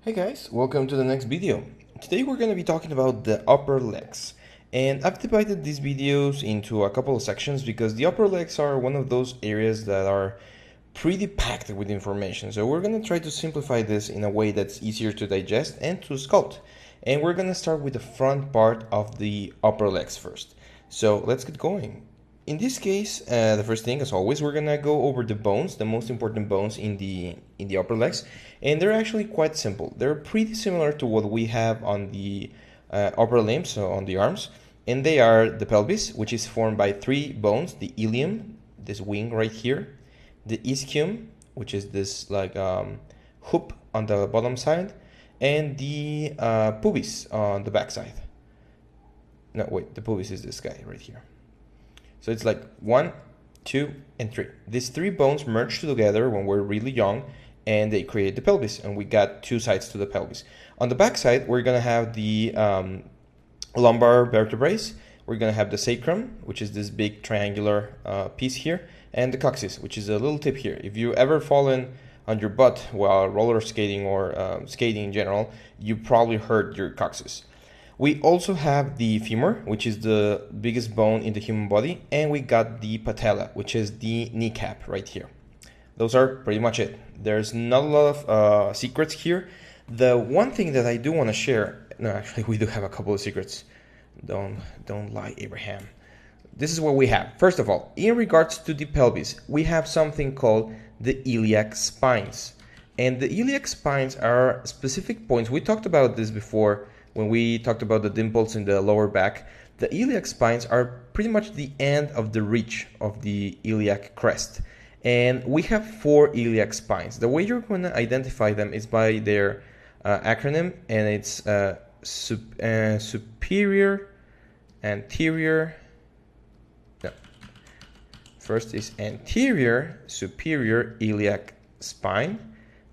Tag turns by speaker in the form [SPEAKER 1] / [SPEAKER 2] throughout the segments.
[SPEAKER 1] Hey guys, welcome to the next video. Today we're going to be talking about the upper legs. And I've divided these videos into a couple of sections because the upper legs are one of those areas that are pretty packed with information. So we're going to try to simplify this in a way that's easier to digest and to sculpt. And we're going to start with the front part of the upper legs first. So let's get going. In this case, the first thing, as always, we're gonna go over the bones, the most important bones in the upper legs, and they're actually quite simple. They're pretty similar to what we have on the upper limbs, so on the arms, and they are the pelvis, which is formed by three bones: the ilium, this wing right here, the ischium, which is this like hoop on the bottom side, and the pubis on the back side. No, wait, the pubis is this guy right here. So it's like 1, 2, and 3. These three bones merge together when we're really young, and they create the pelvis, and we got two sides to the pelvis. On the back side, we're going to have the lumbar vertebrae. We're going to have the sacrum, which is this big triangular piece here, and the coccyx, which is a little tip here. If you ever fallen on your butt while roller skating or skating in general, you probably hurt your coccyx. We also have the femur, which is the biggest bone in the human body, and we got the patella, which is the kneecap right here. Those are pretty much it. There's not a lot of secrets here. The one thing that I do want to share, no, actually we do have a couple of secrets. Don't lie, Abraham. This is what we have. First of all, in regards to the pelvis, we have something called the iliac spines. And the iliac spines are specific points. We talked about this before when we talked about the dimples in the lower back. The iliac spines are pretty much the end of the reach of the iliac crest. And we have 4 iliac spines. The way you're going to identify them is by their acronym, and it's superior, anterior. No. First is anterior superior iliac spine.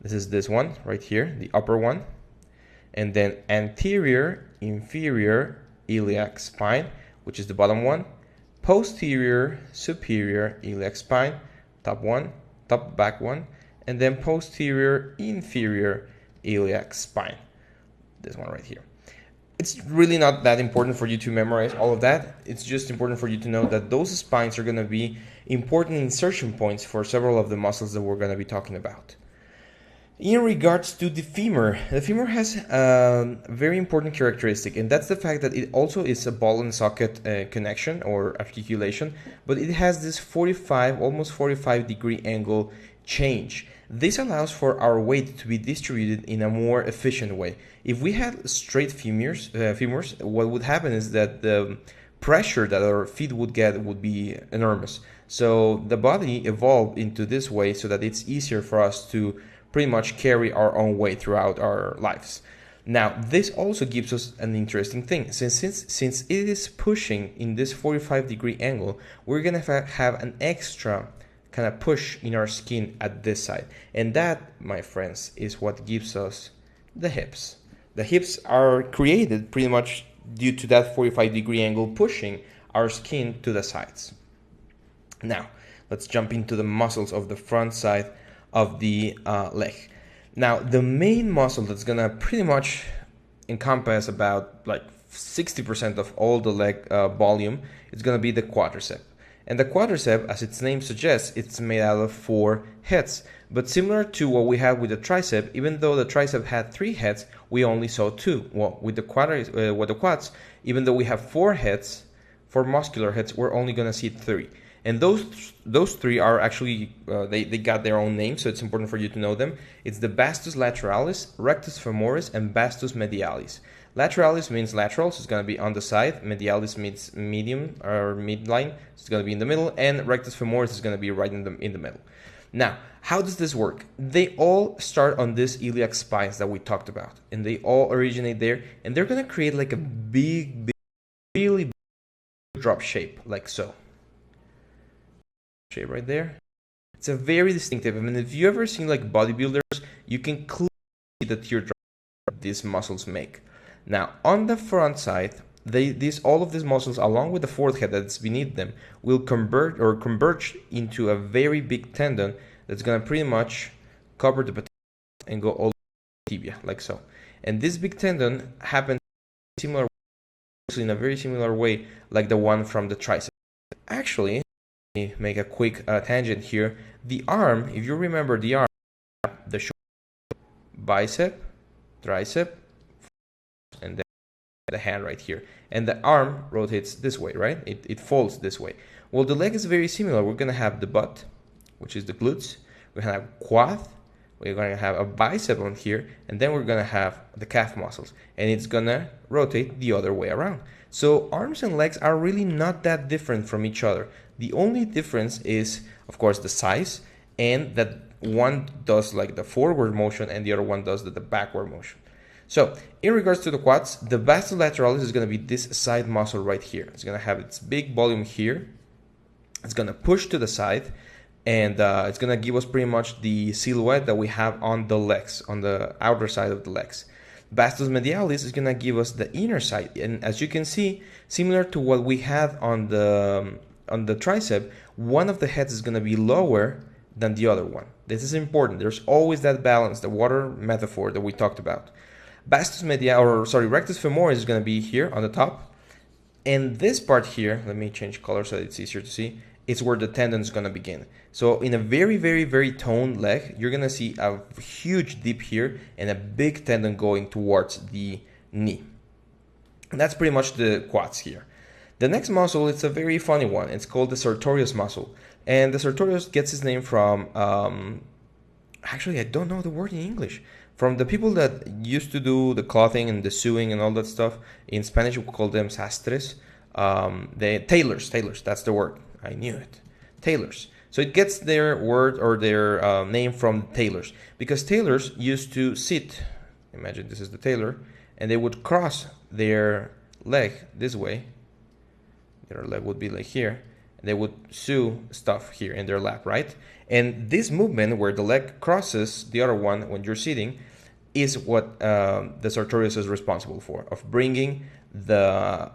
[SPEAKER 1] This is this one right here, the upper one. And then anterior inferior iliac spine, which is the bottom one. Posterior superior iliac spine, top back one, and then posterior inferior iliac spine, this one right here. It's really not that important for you to memorize all of that. It's just important for you to know that those spines are going to be important insertion points for several of the muscles that we're going to be talking about. In regards to the femur has a very important characteristic, and that's the fact that it also is a ball and socket connection or articulation, but it has this almost 45 degree angle change. This allows for our weight to be distributed in a more efficient way. If we had straight femurs, what would happen is that the pressure that our feet would get would be enormous. So the body evolved into this way so that it's easier for us to pretty much carry our own weight throughout our lives. Now, this also gives us an interesting thing. Since it is pushing in this 45 degree angle, we're going to have an extra kind of push in our skin at this side. And that, my friends, is what gives us the hips. The hips are created pretty much due to that 45 degree angle pushing our skin to the sides. Now, let's jump into the muscles of the front side of the leg. Now, the main muscle that's gonna pretty much encompass about like 60% of all the leg volume is gonna be the quadricep. And the quadricep, as its name suggests, it's made out of 4 heads. But similar to what we had with the tricep, even though the tricep had 3 heads, we only saw 2. Well, with the quads, even though we have 4 heads, 4 muscular heads, we're only gonna see 3. And those 3 are actually, they got their own name, so it's important for you to know them. It's the vastus lateralis, rectus femoris, and vastus medialis. Lateralis means lateral, so it's going to be on the side. Medialis means medium or midline, so it's going to be in the middle. And rectus femoris is going to be right in the middle. Now, how does this work? They all start on this iliac spines that we talked about, and they all originate there, and they're going to create like a big, really big drop shape, like so. Shape right there. It's a very distinctive. I mean, if you ever seen like bodybuilders, you can clearly see the teardrop these muscles make. Now, on the front side, all of these muscles, along with the forehead that's beneath them, will converge into a very big tendon that's gonna pretty much cover the patella and go all tibia, like so. And this big tendon happens similar, in a very similar way, like the one from the tricep. Actually, let me make a quick tangent here. The arm, if you remember the arm, the shoulder, bicep, tricep, and then the hand right here. And the arm rotates this way, right? It folds this way. Well, the leg is very similar. We're going to have the butt, which is the glutes. We're going to have quad. We're going to have a bicep on here. And then we're going to have the calf muscles. And it's going to rotate the other way around. So arms and legs are really not that different from each other. The only difference is, of course, the size, and that one does like the forward motion and the other one does the backward motion. So in regards to the quads, the vastus lateralis is going to be this side muscle right here. It's going to have its big volume here. It's going to push to the side, and it's going to give us pretty much the silhouette that we have on the legs, on the outer side of the legs. Vastus medialis is going to give us the inner side, and as you can see, similar to what we had on the tricep, one of the heads is going to be lower than the other one. This is important. There's always that balance, the water metaphor that we talked about. Rectus femoris is going to be here on the top, and this part here, let me change color so that it's easier to see, it's where the tendon is going to begin. So in a very, very, very toned leg, you're going to see a huge dip here and a big tendon going towards the knee. And that's pretty much the quads here. The next muscle, it's a very funny one. It's called the sartorius muscle. And the sartorius gets its name from, actually, I don't know the word in English. From the people that used to do the clothing and the sewing and all that stuff. In Spanish, we call them sastres. Tailors, that's the word. I knew it. Tailors. So it gets their word or their name from tailors. Because tailors used to sit, imagine this is the tailor, and they would cross their leg this way. Their leg would be like here. And they would sew stuff here in their lap, right? And this movement where the leg crosses the other one when you're sitting is what the sartorius is responsible for, of bringing the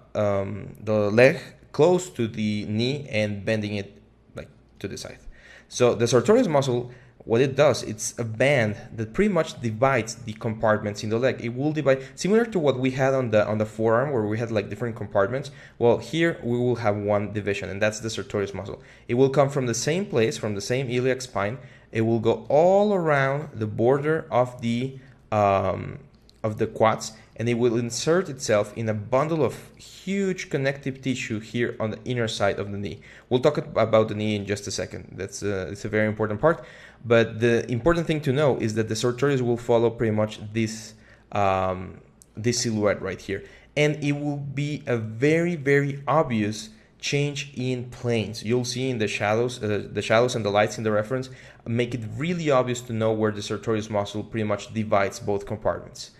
[SPEAKER 1] leg close to the knee and bending it like to the side. So the sartorius muscle, what it does, it's a band that pretty much divides the compartments in the leg. It will divide, similar to what we had on the forearm, where we had like different compartments. Well, here we will have one division, and that's the sartorius muscle. It will come from the same place, from the same iliac spine. It will go all around the border of the quads, and it will insert itself in a bundle of huge connective tissue here on the inner side of the knee. We'll talk about the knee in just a second. It's a very important part. But the important thing to know is that the sartorius will follow pretty much this silhouette right here. And it will be a very, very obvious change in planes. You'll see in the shadows and the lights in the reference make it really obvious to know where the sartorius muscle pretty much divides both compartments.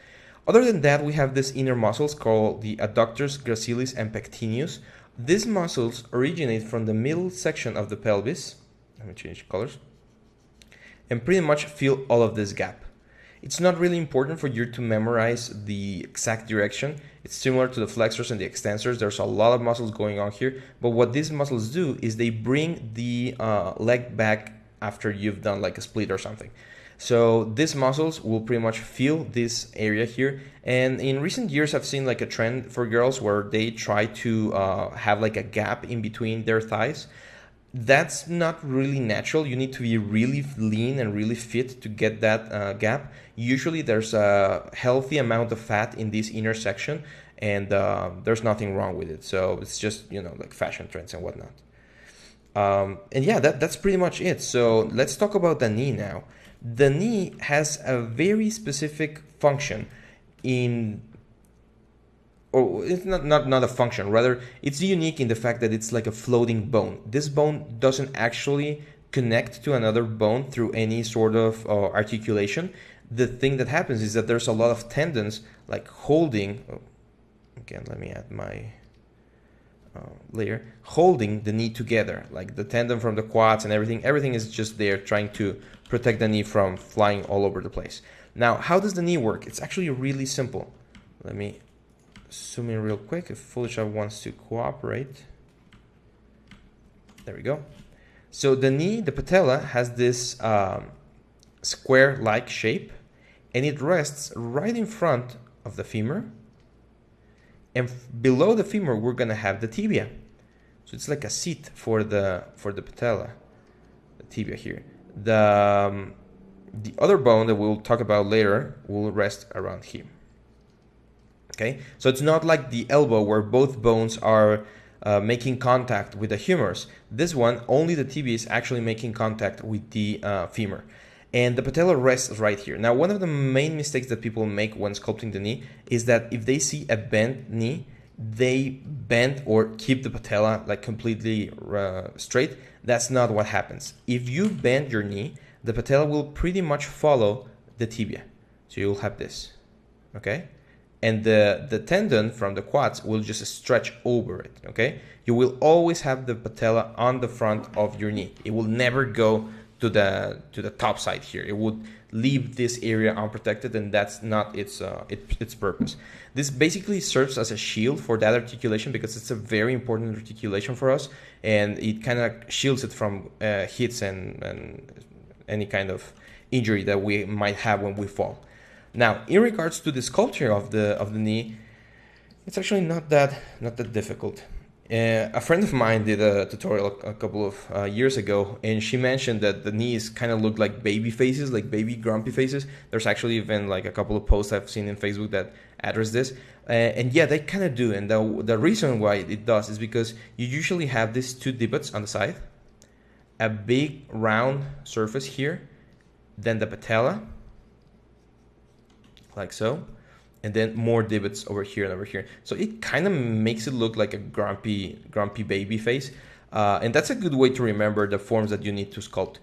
[SPEAKER 1] Other than that, we have these inner muscles called the adductors gracilis and pectineus. These muscles originate from the middle section of the pelvis. Let me change colors. And pretty much fill all of this gap. It's not really important for you to memorize the exact direction. It's similar to the flexors and the extensors. There's a lot of muscles going on here. But what these muscles do is they bring the leg back after you've done like a split or something. So these muscles will pretty much fill this area here. And in recent years, I've seen like a trend for girls where they try to have like a gap in between their thighs. That's not really natural. You need to be really lean and really fit to get that gap. Usually there's a healthy amount of fat in this inner section, and there's nothing wrong with it. So it's just, like fashion trends and whatnot. And yeah, that's pretty much it. So let's talk about the knee now. The knee has a very specific function it's not a function, rather it's unique in the fact that it's like a floating bone. This bone doesn't actually connect to another bone through any sort of articulation. The thing that happens is that there's a lot of tendons like holding, again let me add my layer, holding the knee together, like the tendon from the quads and everything is just there trying to protect the knee from flying all over the place. Now, how does the knee work? It's actually really simple. Let me zoom in real quick if Photoshop wants to cooperate. There we go. So the knee, the patella, has this square-like shape, and it rests right in front of the femur. And below the femur, we're gonna have the tibia. So it's like a seat for the patella, the tibia here. The other bone that we'll talk about later will rest around here. Okay, so it's not like the elbow where both bones are making contact with the humerus. This one, only the tibia is actually making contact with the femur. And the patella rests right here. Now, one of the main mistakes that people make when sculpting the knee is that if they see a bent knee, they bend or keep the patella like completely straight. That's not what happens. If you bend your knee, the patella will pretty much follow the tibia. So you'll have this, okay? And the tendon from the quads will just stretch over it, okay? You will always have the patella on the front of your knee. It will never go to the top side here. It would leave this area unprotected, and that's not its purpose. This basically serves as a shield for that articulation because it's a very important articulation for us, and it kind of shields it from hits and any kind of injury that we might have when we fall. Now, in regards to the sculpture of the knee, it's actually not that difficult. A friend of mine did a tutorial a couple of years ago, and she mentioned that the knees kind of look like baby faces, like baby grumpy faces. There's actually even like a couple of posts I've seen in Facebook that address this. And yeah, they kind of do. And the reason why it does is because you usually have these two divots on the side, a big round surface here, then the patella, like so, and then more divots over here and over here. So it kind of makes it look like a grumpy baby face. And that's a good way to remember the forms that you need to sculpt.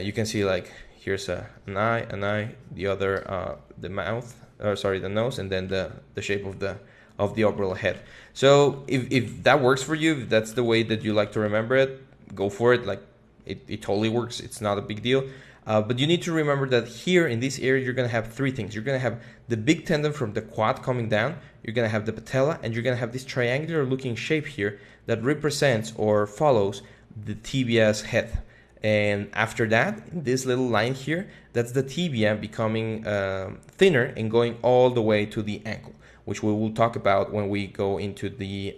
[SPEAKER 1] You can see like here's an eye, the other the mouth, the nose, and then the shape of the overall head. So if that works for you, if that's the way that you like to remember it, go for it. Like it totally works. It's not a big deal. But you need to remember that here in this area, you're going to have three things. You're going to have the big tendon from the quad coming down. You're going to have the patella, and you're going to have this triangular looking shape here that represents or follows the tibia's head. And after that, this little line here, that's the tibia becoming thinner and going all the way to the ankle, which we will talk about when we go into the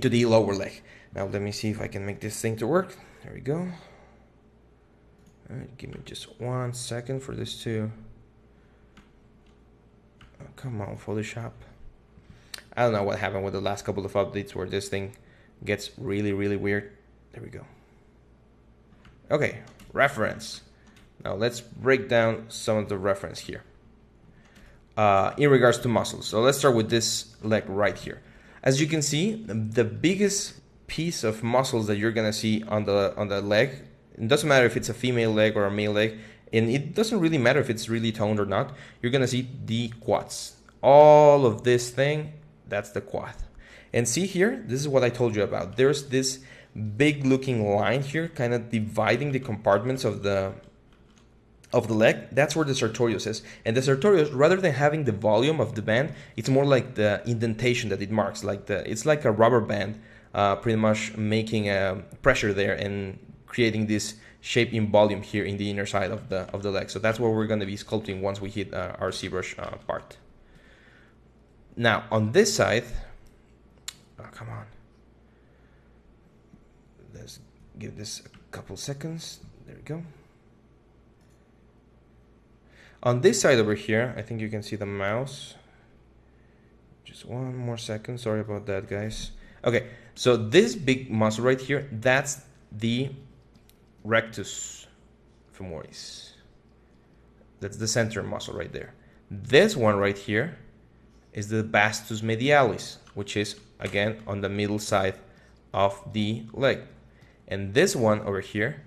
[SPEAKER 1] lower leg. Now, let me see if I can make this thing to work. There we go. All right, give me just 1 second for this to... Oh, come on, Photoshop. I don't know what happened with the last couple of updates where this thing gets really, really weird. There we go. Okay, reference. Now let's break down some of the reference here. In regards to muscles. So let's start with this leg right here. As you can see, the biggest piece of muscles that you're gonna see on the leg, it doesn't matter if it's a female leg or a male leg, and it doesn't really matter if it's really toned or not, you're gonna see the quads. All of this thing, that's the quad. And see here, this is what I told you about. There's this big looking line here, kind of dividing the compartments of the leg. That's where the sartorius is. And the sartorius, rather than having the volume of the band, it's more like the indentation that it marks. It's like a rubber band, pretty much making a pressure there and creating this shape in volume here in the inner side of the leg. So that's what we're going to be sculpting once we hit our ZBrush part. Now on this side, oh, come on, let's give this a couple seconds. There we go. On this side over here, I think you can see the mouse. Just 1 more second. Sorry about that, guys. Okay, so this big muscle right here, that's the rectus femoris. That's the center muscle right there. This one right here is the vastus medialis, which is again on the middle side of the leg. And this one over here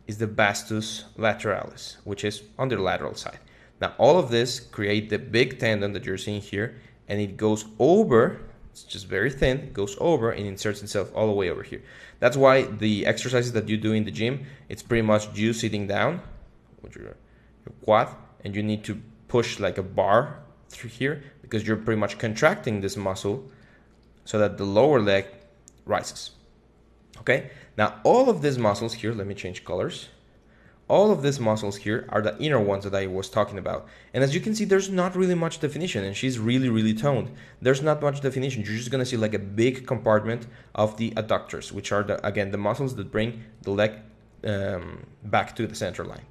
[SPEAKER 1] is the vastus lateralis, which is on the lateral side. Now all of this create the big tendon that you're seeing here, and it goes over, it's just very thin, it goes over and inserts itself all the way over here. That's why the exercises that you do in the gym, it's pretty much you sitting down with your quad, and you need to push like a bar through here because you're pretty much contracting this muscle so that the lower leg rises. Okay, now all of these muscles here, let me change colors. all of these muscles here are the inner ones that I was talking about. And as you can see, there's not really much definition, and she's really toned. There's not much definition. You're just gonna see like a big compartment of the adductors, which are, again, the muscles that bring the leg back to the center line.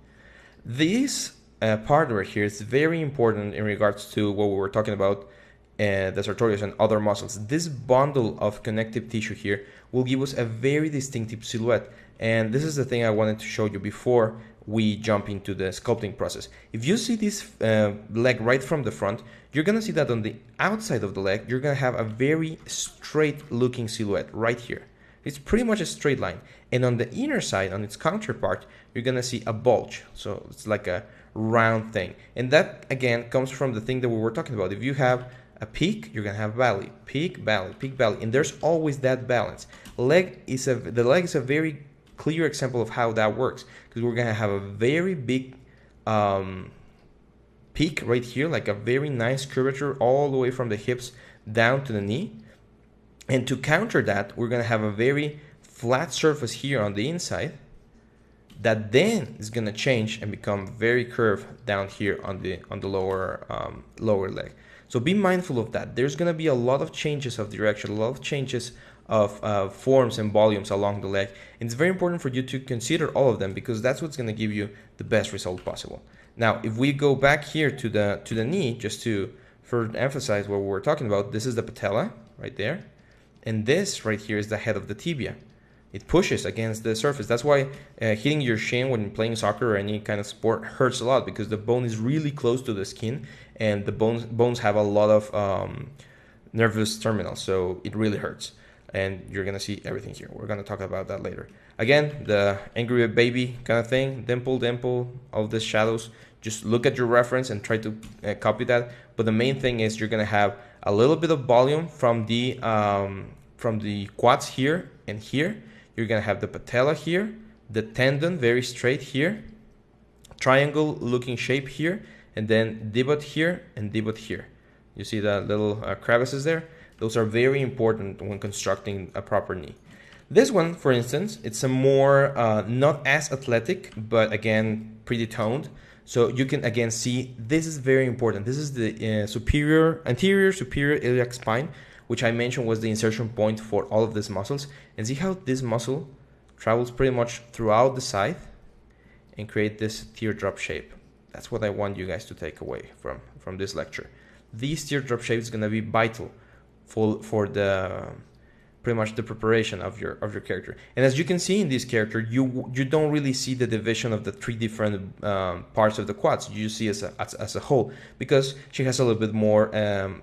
[SPEAKER 1] This part right here is very important in regards to what we were talking about, the sartorius and other muscles. This bundle of connective tissue here will give us a very distinctive silhouette. And this is the thing I wanted to show you before we jump into the sculpting process. If you see this leg right from the front, you're gonna see that on the outside of the leg, you're gonna have a very straight looking silhouette right here. It's pretty much a straight line. And on the inner side, on its counterpart, you're gonna see a bulge. So it's like a round thing. And that, again, comes from the thing that we were talking about. If you have a peak, you're gonna have valley, peak, valley, peak, valley, and there's always that balance. The leg is a very clear example of how that works, because we're gonna have a very big peak right here, like a very nice curvature all the way from the hips down to the knee. And to counter that, we're gonna have a very flat surface here on the inside that then is gonna change and become very curved down here on the lower leg. So be mindful of that. There's gonna be a lot of changes of direction, a lot of changes of forms and volumes along the leg. And it's very important for you to consider all of them, because that's what's gonna give you the best result possible. Now, if we go back here to the knee, just to further emphasize what we were talking about, this is the patella right there. And this right here is the head of the tibia. It pushes against the surface. That's why hitting your shin when playing soccer or any kind of sport hurts a lot, because the bone is really close to the skin, and the bones have a lot of nervous terminals, so it really hurts. And you're gonna see everything here. We're gonna talk about that later. Again, the angry baby kind of thing, dimple, all of these shadows. Just look at your reference and try to copy that. But the main thing is you're gonna have a little bit of volume from the quads here and here. You're gonna have the patella here, the tendon very straight here, triangle looking shape here, and then divot here and divot here. You see the little crevices there? Those are very important when constructing a proper knee. This one, for instance, it's a more not as athletic, but again pretty toned. So you can again see this is very important. This is the anterior superior iliac spine, which I mentioned was the insertion point for all of these muscles. And see how this muscle travels pretty much throughout the side and create this teardrop shape. That's what I want you guys to take away from this lecture. This teardrop shape is going to be vital for the pretty much the preparation of your character. And as you can see in this character, you don't really see the division of the three different parts of the quads. You see as a whole, because she has a little bit more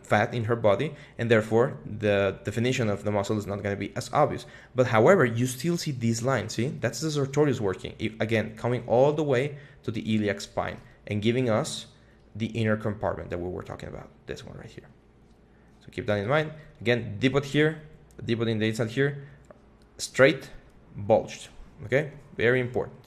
[SPEAKER 1] fat in her body, and therefore the definition of the muscle is not going to be as obvious. But however, you still see these lines. See, that's the sartorius working, again coming all the way to the iliac spine and giving us the inner compartment that we were talking about, this one right here. So keep that in mind. Again, divot here, divot in the inside here, straight, bulged. Okay, very important.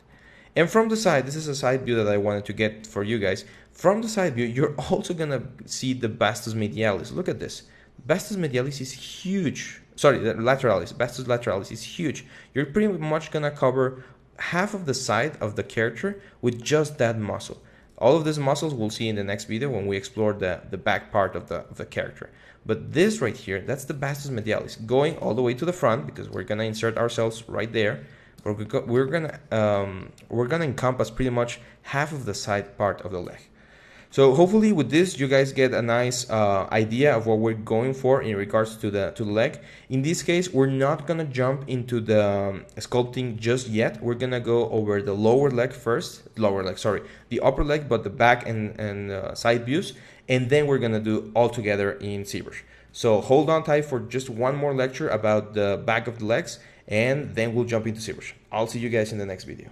[SPEAKER 1] And from the side, this is a side view that I wanted to get for you guys. From the side view, you're also gonna see the vastus medialis. Look at this. Vastus medialis is huge. Sorry, the lateralis, vastus lateralis is huge. You're pretty much gonna cover half of the side of the character with just that muscle. All of these muscles we'll see in the next video when we explore the back part of the character. But this right here, that's the vastus medialis, going all the way to the front, because we're gonna insert ourselves right there. We're gonna encompass pretty much half of the side part of the leg. So hopefully with this, you guys get a nice idea of what we're going for in regards to the leg. In this case, we're not gonna jump into the sculpting just yet. We're gonna go over the lower leg first, the upper leg, but the back and side views, and then we're gonna do all together in ZBrush. So hold on tight for just one more lecture about the back of the legs, and then we'll jump into ZBrush. I'll see you guys in the next video.